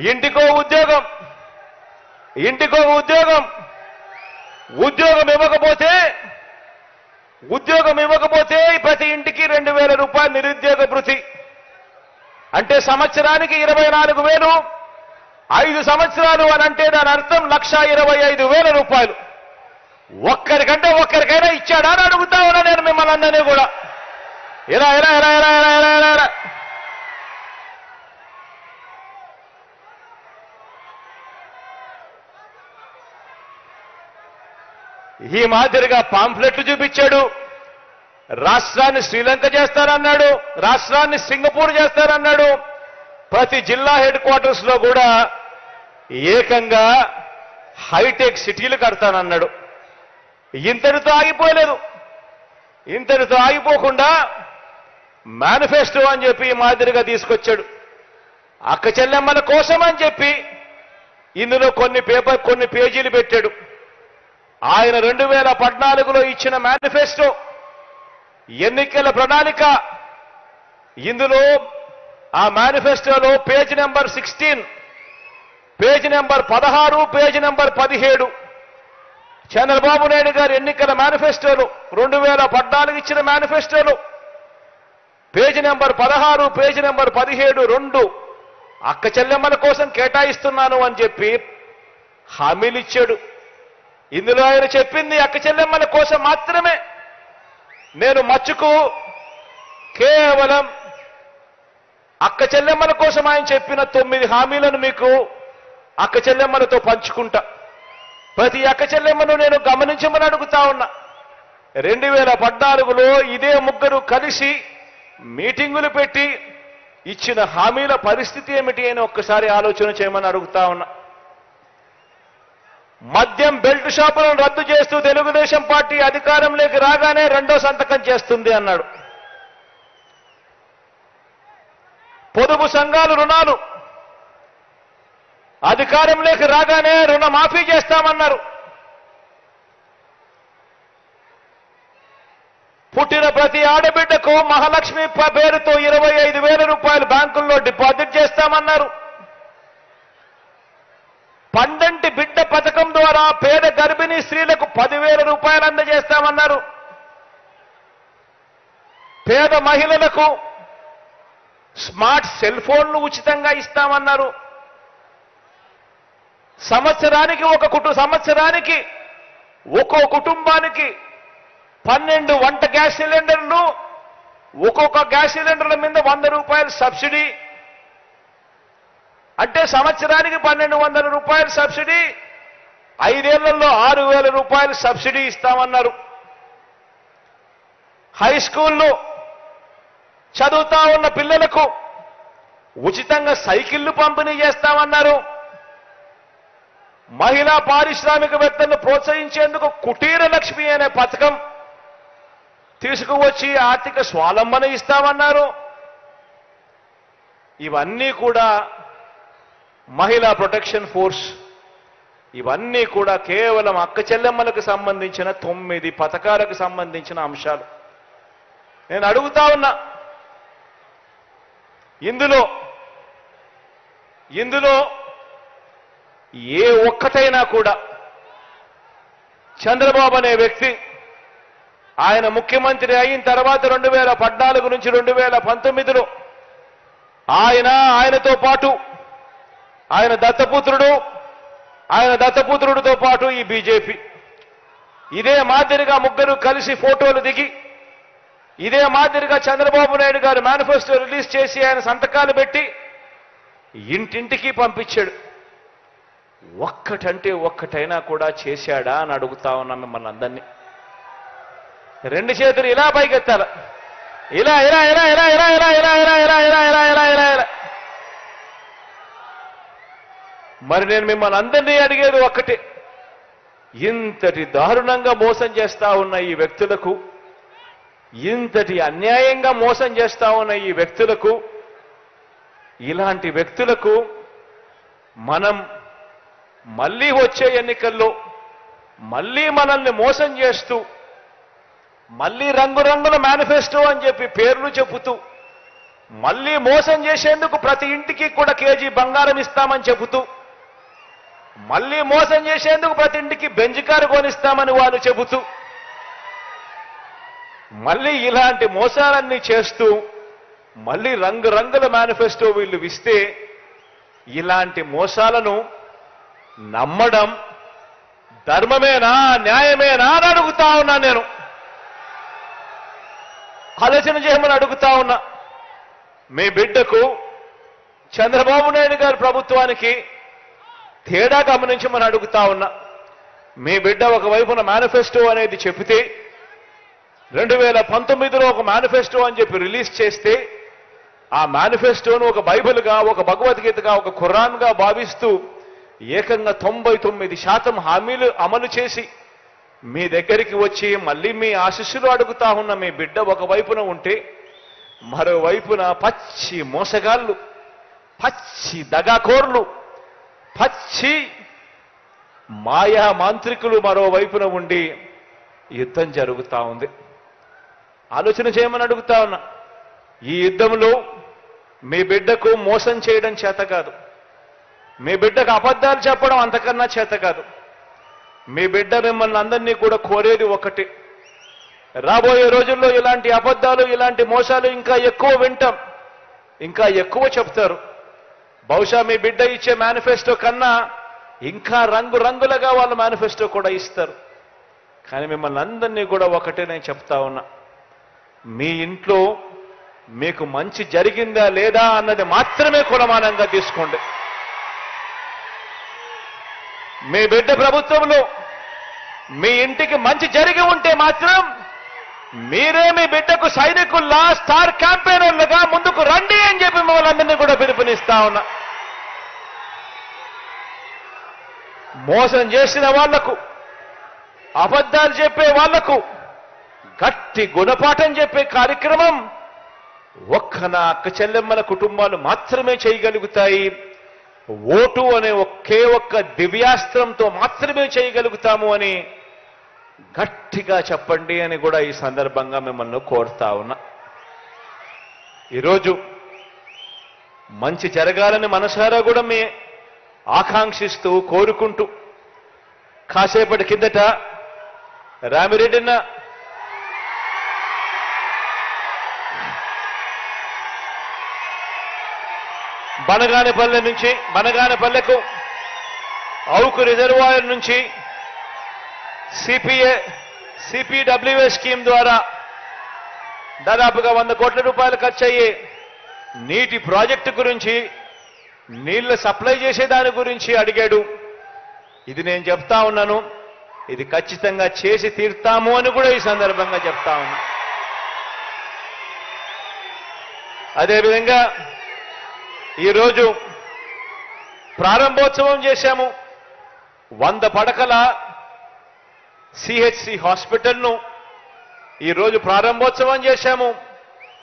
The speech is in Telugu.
ఇంటికో ఉద్యోగం, ఇంటికో ఉద్యోగం, ఉద్యోగం ఇవ్వకపోతే ప్రతి ఇంటికి 2,000 రూపాయలు నిరుద్యోగ భృతి అంటే సంవత్సరానికి 24,000, 5 సంవత్సరాలు అని అంటే దాని అర్థం 1,25,000 రూపాయలు. ఒక్కరికంటే ఒక్కరికైనా ఇచ్చాడా అని అడుగుతా ఉన్నా నేను మిమ్మల్ని అందరినీ కూడా. ఎలా ఎలా ఎలా ఎలా ఎలా ఎలా ఎలా ఎలా ఈ మాదిరిగా పాంఫ్లెట్లు చూపించాడు. రాష్ట్రాన్ని శ్రీలంక చేస్తారన్నాడు, రాష్ట్రాన్ని సింగపూర్ చేస్తారన్నాడు. ప్రతి జిల్లా హెడ్ క్వార్టర్స్ లో కూడా ఏకంగా హైటెక్ సిటీలు కడతానన్నాడు. ఇంతటితో ఆగిపోలేదు. ఇంతటితో ఆగిపోకుండా మేనిఫెస్టో అని చెప్పి ఈ మాదిరిగా తీసుకొచ్చాడు. అక్క చెల్లెమ్మల కోసం అని చెప్పి ఇందులో కొన్ని పేజీలు పెట్టాడు. ఆయన 2014లో ఇచ్చిన మేనిఫెస్టో ఎన్నికల ప్రణాళిక. ఇందులో ఆ మేనిఫెస్టోలో page number 16, page number 16, page number 17 Chandrababu Naidu గారు ఎన్నికల మేనిఫెస్టోలో 2014 ఇచ్చిన మేనిఫెస్టోలో పేజ్ నెంబర్ 16, పేజ్ నెంబర్ 17 2 అక్క చెల్లెమ్మల కోసం కేటాయిస్తున్నాను అని చెప్పి హామీలు ఇచ్చాడు. ఇందులో ఆయన చెప్పింది అక్క చెల్లెమ్మల కోసం మాత్రమే. నేను మచ్చుకు కేవలం అక్క చెల్లెమ్మల కోసం ఆయన చెప్పిన 9 హామీలను మీకు అక్క చెల్లెమ్మలతో పంచుకుంటా. ప్రతి అక్క చెల్లెమ్మను నేను గమనించమని అడుగుతా ఉన్నా. 2014లో ఇదే ముగ్గురు కలిసి మీటింగులు పెట్టి ఇచ్చిన హామీల పరిస్థితి ఏమిటి అని ఒక్కసారి ఆలోచన చేయమని అడుగుతా ఉన్నా. మద్యం బెల్ట్ షాపులను రద్దు చేస్తూ తెలుగుదేశం పార్టీ అధికారంలోకి రాగానే 2వ సంతకం చేస్తుంది అన్నాడు. పొదుపు సంఘాలు రుణాలు అధికారంలోకి రాగానే రుణమాఫీ చేస్తామన్నారు. పుట్టిన ప్రతి ఆడబిడ్డకు మహాలక్ష్మి పేరుతో 25,000 రూపాయలు బ్యాంకుల్లో డిపాజిట్ చేస్తామన్నారు. పండంటి బిడ్డ పథకం ద్వారా పేద గర్భిణీ స్త్రీలకు 10,000 రూపాయలు అందజేస్తామన్నారు. పేద మహిళలకు స్మార్ట్ సెల్ ఫోన్లు ఉచితంగా ఇస్తామన్నారు. సంవత్సరానికి ఒక్కో కుటుంబానికి 12 వంట గ్యాస్ సిలిండర్లు, ఒక్కొక్క గ్యాస్ సిలిండర్ల మీద 100 రూపాయలు సబ్సిడీ అంటే సంవత్సరానికి 1,200 రూపాయలు సబ్సిడీ, 5 ఏళ్లలో 6,000 రూపాయలు సబ్సిడీ ఇస్తామన్నారు. హై స్కూల్లో చదువుతా ఉన్న పిల్లలకు ఉచితంగా సైకిళ్లు పంపిణీ చేస్తామన్నారు. మహిళా పారిశ్రామికవేత్తలను ప్రోత్సహించేందుకు కుటీర లక్ష్మి అనే పథకం తీసుకువచ్చి ఆర్థిక స్వావలంబన ఇస్తామన్నారు. ఇవన్నీ కూడా మహిళా ప్రొటెక్షన్ ఫోర్స్, ఇవన్నీ కూడా కేవలం అక్క చెల్లెమ్మలకు సంబంధించిన 9 పథకాలకు సంబంధించిన అంశాలు. నేను అడుగుతా ఉన్నా, ఇందులో ఏ ఒక్కటైనా కూడా చంద్రబాబు అనే వ్యక్తి ఆయన ముఖ్యమంత్రి అయిన తర్వాత 2014 నుంచి 2019లో ఆయనతో పాటు ఆయన దత్తపుత్రుడితో పాటు ఈ బీజేపీ ఇదే మాదిరిగా ముగ్గురు కలిసి ఫోటోలు దిగి ఇదే మాదిరిగా చంద్రబాబు నాయుడు గారు మేనిఫెస్టో రిలీజ్ చేసి ఆయన సంతకాలు పెట్టి ఇంటింటికి పంపించాడు. ఒక్కటంటే ఒక్కటైనా కూడా చేశాడా అని అడుగుతా ఉన్నా మిమ్మల్ని అందరినీ. 2 చేతులు ఇలా పైకెత్తాల, ఇలా ఇలా ఇలా ఇలా ఇలా ఇలా ఇలా ఇలా ఇలా ఇలా ఇలా ఇలా ఇలా ఇలా. మరి నేను మిమ్మల్ని అందరినీ అడిగేది ఒక్కటే, ఇంతటి దారుణంగా మోసం చేస్తా ఉన్న ఈ వ్యక్తులకు, ఇంతటి అన్యాయంగా మోసం చేస్తా ఉన్న ఈ వ్యక్తులకు, ఇలాంటి వ్యక్తులకు మనం మళ్ళీ వచ్చే ఎన్నికల్లో మళ్ళీ మనల్ని మోసం చేస్తూ మళ్ళీ రంగురంగుల మేనిఫెస్టో అని చెప్పి పేర్లు చెబుతూ మళ్ళీ మోసం చేసేందుకు ప్రతి ఇంటికి కూడా కేజీ బంగారం ఇస్తామని చెబుతూ, మళ్ళీ మోసం చేసేందుకు ప్రతి ఇంటికి బెంజ్ కారు కొనిస్తామని వాళ్ళు చెబుతూ, మళ్ళీ ఇలాంటి మోసాలన్నీ చేస్తూ మళ్ళీ రంగురంగుల మేనిఫెస్టో వీళ్ళు ఇస్తే ఇలాంటి మోసాలను నమ్మడం ధర్మమేనా, న్యాయమేనా అని అడుగుతా ఉన్నా. నేను ఆలోచన చేయమని అడుగుతా ఉన్నా. మీ బిడ్డకు చంద్రబాబు నాయుడు గారి ప్రభుత్వానికి తేడా గమనించమని అడుగుతా ఉన్నా. మీ బిడ్డ ఒకవైపున మేనిఫెస్టో అనేది చెబితే 2019లో ఒక మేనిఫెస్టో అని చెప్పి రిలీజ్ చేస్తే ఆ మేనిఫెస్టోను ఒక బైబిల్గా, ఒక భగవద్గీతగా, ఒక ఖురాన్గా భావిస్తూ ఏకంగా 99% హామీలు అమలు చేసి మీ దగ్గరికి వచ్చి మళ్ళీ మీ ఆశీస్సులు అడుగుతా ఉన్న మీ బిడ్డ ఒకవైపున ఉంటే, మరోవైపున పచ్చి మోసగాళ్ళు, పచ్చి దగాకోర్లు, పచ్చి మాయా మాంత్రికులు మరోవైపున ఉండి యుద్ధం జరుగుతా ఉంది. ఆలోచన చేయమని అడుగుతా ఉన్నా. ఈ యుద్ధంలో మీ బిడ్డకు మోసం చేయడం చేత కాదు, మీ బిడ్డకు అబద్ధాలు చెప్పడం అంతకన్నా చేత కాదు. మీ బిడ్డ మిమ్మల్ని అందరినీ కూడా కోరేది ఒకటి, రాబోయే రోజుల్లో ఇలాంటి అబద్ధాలు, ఇలాంటి మోసాలు ఇంకా ఎక్కువ వింటాం, ఇంకా ఎక్కువ చెప్తారు. బహుశా మీ బిడ్డ ఇచ్చే మేనిఫెస్టో కన్నా ఇంకా రంగురంగులుగా వాళ్ళ మేనిఫెస్టో కూడా ఇస్తారు. కానీ మిమ్మల్ని అందరినీ కూడా ఒకటే నేను చెప్తా ఉన్నా, మీ ఇంట్లో మీకు మంచి జరిగిందా లేదా అన్నది మాత్రమే కొలమానంగా తీసుకోండి. మీ బిడ్డ ప్రభుత్వంలో మీ ఇంటికి మంచి జరిగి ఉంటే మాత్రం మీరే మీ బిడ్డకు సైనికుల్లా, స్టార్ క్యాంపెయినర్లుగా ముందుకు రండి అని చెప్పి మిమ్మల్ని అందరినీ కూడా పిలుపునిస్తా ఉన్నా. మోసం చేసిన వాళ్లకు, అబద్ధాలు చెప్పే వాళ్లకు గట్టి గుణపాఠం చెప్పే కార్యక్రమం ఒక్క నా అక్క చెల్లెమ్మల కుటుంబాలు మాత్రమే చేయగలుగుతాయి. ఓటు అనే ఒకే ఒక్క దివ్యాస్త్రంతో మాత్రమే చేయగలుగుతాము అని గట్టిగా చెప్పండి అని కూడా ఈ సందర్భంగా మిమ్మల్ని కోరుతా ఉన్నా. ఈరోజు మంచి జరగాలని మనసారా కూడా మీ ఆకాంక్షిస్తూ, కోరుకుంటూ, కాసేపటి కిందట రామిరెడ్డిన్న బనగానపల్లె నుంచి, బనగానపల్లెకు అవుకు రిజర్వాయర్ నుంచి సిపిడబ్ల్యూఏ స్కీమ్ ద్వారా దాదాపుగా 100 కోట్ల రూపాయలు ఖర్చు అయ్యే నీటి ప్రాజెక్టు గురించి, నీళ్లు సప్లై చేసే దాని గురించి అడిగాడు. ఇది నేను చెప్తా ఉన్నాను, ఇది ఖచ్చితంగా చేసి తీర్తాము అని కూడా ఈ సందర్భంగా చెప్తా ఉన్నా. అదేవిధంగా ఈరోజు ప్రారంభోత్సవం చేశాము. 100 పడకల సిహెచ్సి హాస్పిటల్ను ఈరోజు ప్రారంభోత్సవం చేశాము.